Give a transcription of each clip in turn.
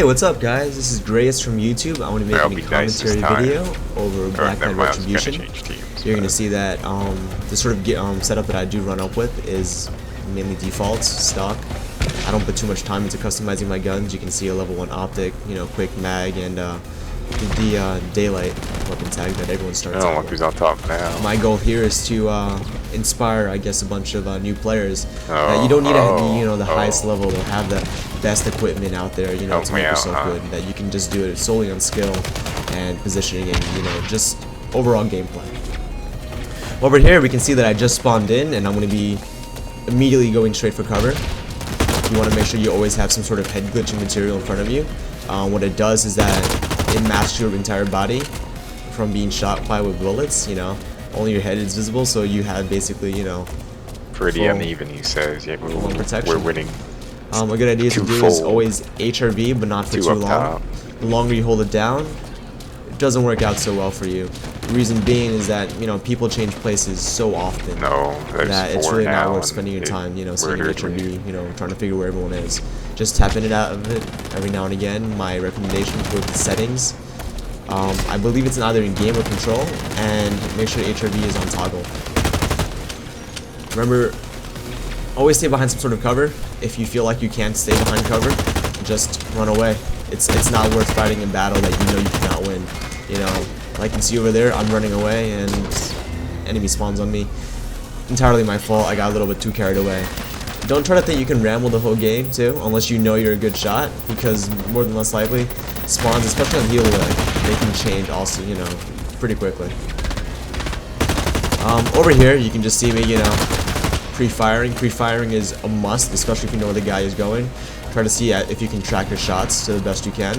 Hey, what's up, guys? This is Grayist from YouTube. I want to make a commentary video over Blacklight Retribution. You're going to see that the sort of setup that I do run up with is mainly defaults, stock. I don't put too much time into customizing my guns. You can see a level 1 optic, quick mag, and the daylight weapon tag that everyone starts I don't know who's on top now. My goal here is to inspire, I guess, a bunch of new players. That you don't need to be, the highest level to have the best equipment out there, to make yourself good. That you can just do it solely on skill and positioning and, just overall gameplay. Over here, we can see that I just spawned in, and I'm going to be immediately going straight for cover. You want to make sure you always have some sort of head glitching material in front of you. What it does is that it masks your entire body from being shot by with bullets. Only your head is visible, so you have basically, pretty uneven, he says. Yeah, we're winning. A good idea to do is always HRB, but not for too long. The longer you hold it down, it doesn't work out so well for you. The reason being is that, people change places so often that it's really not worth spending your time, sitting in HRB, trying to figure where everyone is. Just tap in and out of it every now and again. My recommendation with the settings, I believe it's either in game or control, and make sure HRB is on toggle. Remember, always stay behind some sort of cover. If you feel like you can't stay behind cover, just run away. It's not worth fighting in battle that you cannot win. Like you can see over there, I'm running away and enemy spawns on me. Entirely my fault. I got a little bit too carried away. Don't try to think you can ramble the whole game too, unless you know you're a good shot, because more than less likely, spawns, especially on heal leg, they can change also, pretty quickly. Over here, you can just see me, pre-firing. Pre-firing is a must, especially if you know where the guy is going. Try to see if you can track your shots to the best you can.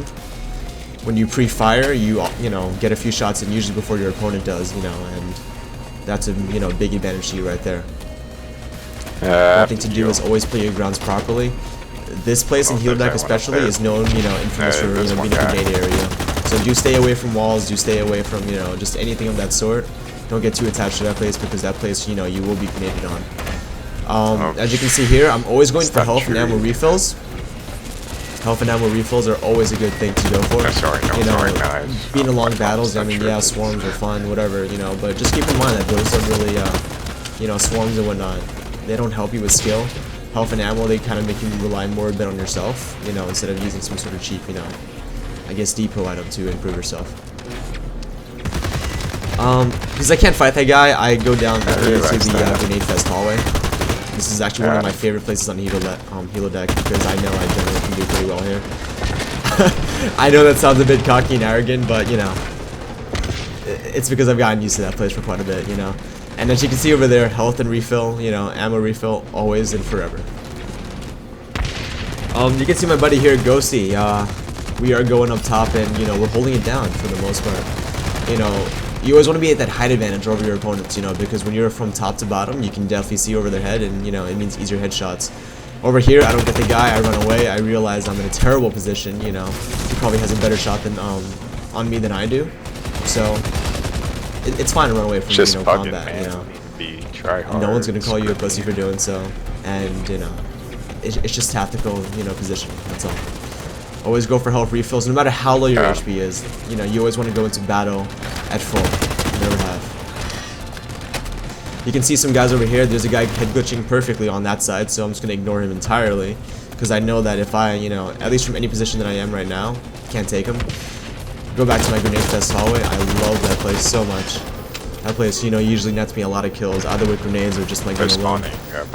When you pre-fire, you get a few shots in usually before your opponent does, and that's a big advantage to you right there. One thing to do is always play your grounds properly. This place in heal deck especially is known, infamous for being a grenade area. So do stay away from walls, do stay away from just anything of that sort. Don't get too attached to that place, because that place you will be grenaded on. As you can see here, I'm always going for health and ammo refills. Health and ammo refills are always a good thing to go for. Being in long battles, yeah, swarms are fun, whatever, but just keep in mind that those are really, swarms and whatnot, they don't help you with skill. Health and ammo, they kind of make you rely more a bit on yourself, instead of using some sort of cheap, I guess depot item to improve yourself. Because I can't fight that guy, I go down here to the grenade fest hallway. This is actually one of my favorite places on Helo deck, because I know I generally can do pretty well here. I know that sounds a bit cocky and arrogant, but it's because I've gotten used to that place for quite a bit, And as you can see over there, health and refill, ammo refill, always and forever. You can see my buddy here, Ghosty. We are going up top, and we're holding it down for the most part. You always want to be at that height advantage over your opponents, because when you're from top to bottom, you can definitely see over their head, and it means easier headshots. Over here, I don't get the guy, I run away, I realize I'm in a terrible position, he probably has a better shot than on me than I do. So it's fine to run away from combat, No one's gonna call you a pussy for doing so, and it's just tactical, positioning. That's all. Always go for health refills, no matter how low your HP is. You always want to go into battle at full. Never have. You can see some guys over here. There's a guy head glitching perfectly on that side, so I'm just gonna ignore him entirely, because I know that if I, at least from any position that I am right now, can't take him. Go back to my grenade fest hallway. I love that place so much. That place, usually nets me a lot of kills, either with grenades or just my gun alone.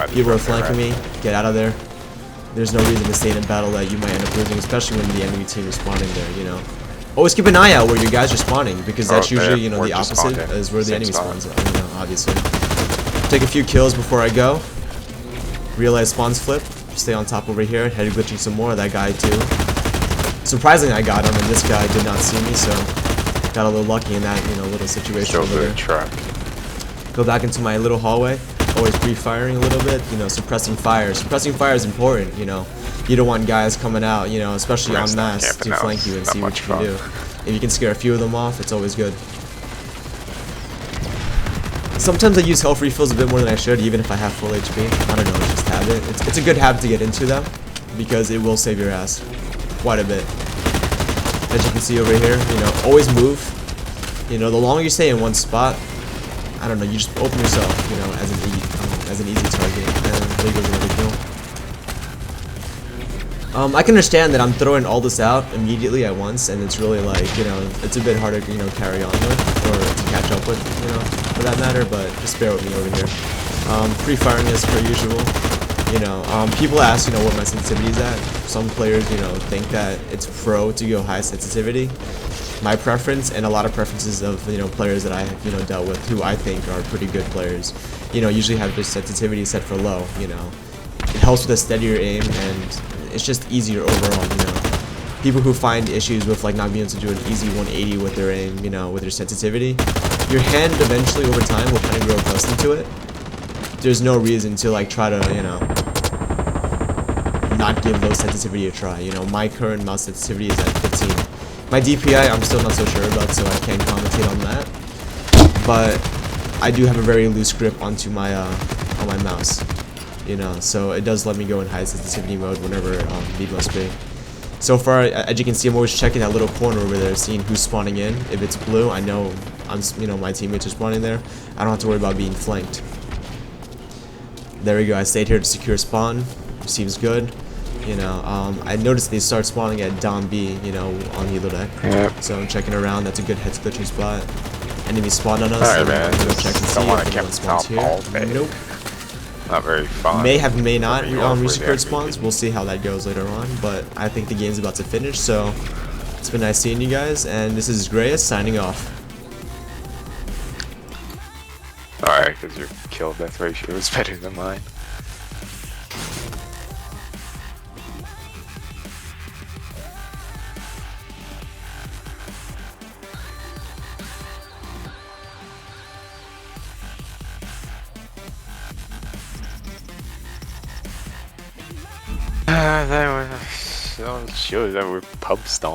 People are flanking me. Get out of there. There's no reason to stay in a battle that you might end up losing, especially when the enemy team is spawning there, Always keep an eye out where your guys are spawning, because that's usually, the opposite is where the enemy spawns, obviously. Take a few kills before I go. Realize spawns flip. Stay on top over here. Head glitching some more. That guy too. Surprisingly, I got him, and this guy did not see me, so got a little lucky in that, little situation over there. Go back into my little hallway. Always pre-firing a little bit, suppressing fire. Suppressing fire is important, You don't want guys coming out, especially en masse, to flank you and see what you can do. If you can scare a few of them off, it's always good. Sometimes I use health refills a bit more than I should, even if I have full HP. I don't know, it's just habit. It's a good habit to get into, though, because it will save your ass quite a bit. as you can see over here, you know, always move. You know, the longer you stay in one spot, I don't know, you just open yourself, you know, as an easy target. And there goes another kill. I can understand that I'm throwing all this out immediately at once, and it's really like, you know, it's a bit harder to, you know, carry on with, or to catch up with, you know, for that matter, but just bear with me over here. Pre-firing as per usual. You know, people ask, you know, what my sensitivity is at. Some players, you know, think that it's pro to go high sensitivity. My preference, and a lot of preferences of, you know, players that I have, you know, dealt with who I think are pretty good players, you know, usually have their sensitivity set for low, you know. It helps with a steadier aim, and it's just easier overall, you know. People who find issues with, like, not being able to do an easy 180 with their aim, you know, with their sensitivity, your hand eventually over time will kind of grow accustomed to it. There's no reason to, like, try to, you know, not give low sensitivity a try. You know, my current mouse sensitivity is at 15. My DPI, I'm still not so sure about, so I can't commentate on that. But I do have a very loose grip onto my on my mouse. You know, so it does let me go in high sensitivity mode whenever need must be. So far, as you can see, I'm always checking that little corner over there, seeing who's spawning in. If it's blue, I know you know, my teammates are spawning there. I don't have to worry about being flanked. There we go. I stayed here to secure spawn. Seems good. You know, I noticed they start spawning at Dom B, you know, on Hilo deck. Yep. So I'm checking around. That's a good head glitching spot. Enemy spawned on us. Alright, man. I'm gonna check and see Don't want if to anyone camp spawns top here. all day. Nope. Not very fun. May not Really resecured spawns. We'll see how that goes later on. But I think the game's about to finish. So it's been nice seeing you guys. And this is Grayist signing off. Alright, because your kill death ratio is better than mine. That was, shows that we're pub stomp.